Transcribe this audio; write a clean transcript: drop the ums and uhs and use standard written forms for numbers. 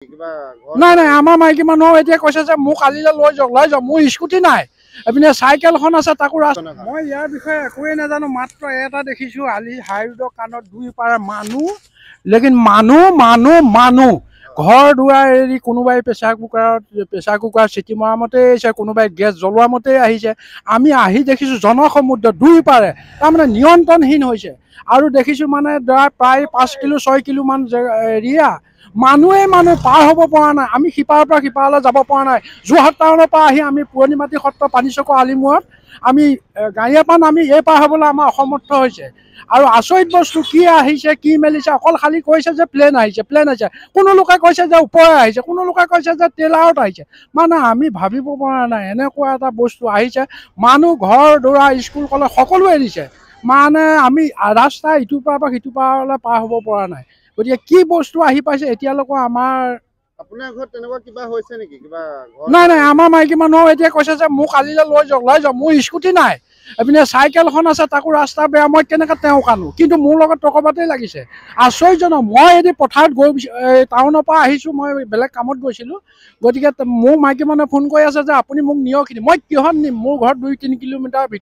নাই নাই আমাৰ মাইকী মানুহ এতিয়া কৈছে যে মোক কালিলৈ লৈ যাওক মোৰ স্কুটি নাই এইপিনে চাইকেলখন আছে তাকো মই ইয়াৰ বিষয়ে একোৱেই নাজানো মাত্ৰ এটা দেখিছো আলি হাইৰোডৰ কাণত দুই পাৰে মানুহ লেকিন মানুহ ঘৰ দুৱাৰ এৰি কোনোবাই প্ৰেছাৰ কুকাৰ চিটি মৰা মতেই আহিছে কোনোবাই গেছ জ্বলোৱা মতেই আহিছে আমি আহি দেখিছো জনসমুদ্ৰ দুই পাৰে তাৰমানে নিয়ন্ত্ৰণহীন হৈছে আৰু দেখিছো মানে প্ৰায় 5 কিলো 6 কিলো মান এৰিয়া মানুহ পাৰ হ'ব পৰা নাই আমি সিপাৰৰ পৰা সিপাৰলৈ যাব পৰা নাই যোৰহাট টাউনৰ পৰা আহি আমি পুৰণি মাটি সত্ৰ পানীচকৰ আলিমূৰত আমি গাড়ীৰ পৰা নামি এই পাৰ হ'বলৈ আমাৰ অসমৰ্থ হৈছে আৰু আচৰিত বস্তু কি আহিছে কি মেলিছে অকল খালি কৈছে যে প্লেন আহিছে কোনো লোকে কৈছে যে ওপৰে আহিছে কোনো লোকে কৈছে যে ট্ৰেইলাৰত আহিছে মানে আমি ভাবিব পৰা নাই এনেকুৱা এটা বস্তু আহিছে মানুহ ঘৰ দুৱাৰ স্কুল কলেজ সকলো এৰিছে মানে আমি ৰাস্তা ইটোৰ পৰা সিটোৰ পাৰলৈ পাৰ হ'ব পৰা নাই গতিকে কি বস্তু আহি পাইছে এতিয়ালৈকে আমাৰ আপোনাৰ ঘৰত তেনেকুৱা কিবা হৈছে নেকি কিবা নাই নাই আমাৰ মাইকী মানুহ এতিয়া কৈছে যে মোক কালিলৈ লৈ যাওক মোৰ স্কুটি নাই এইপিনে চাইকেলখন আছে তাকো ৰাস্তা বেয়া মই কেনেকৈ তেওঁ কানো কিন্তু মোৰ লগত টকবাতেই লাগিছে আচৰিতজনক মই এদি পথাৰত গৈ টাউনৰ পৰা আহিছোঁ মই বেলেগ কামত গৈছিলোঁ গতিকে মোৰ মাইকী মানুহে ফোন কৰি আছে যে আপুনি মোক নিয়কখিনি মই কিহত নিম মোৰ ঘৰত 2-3 কিলোমিটাৰ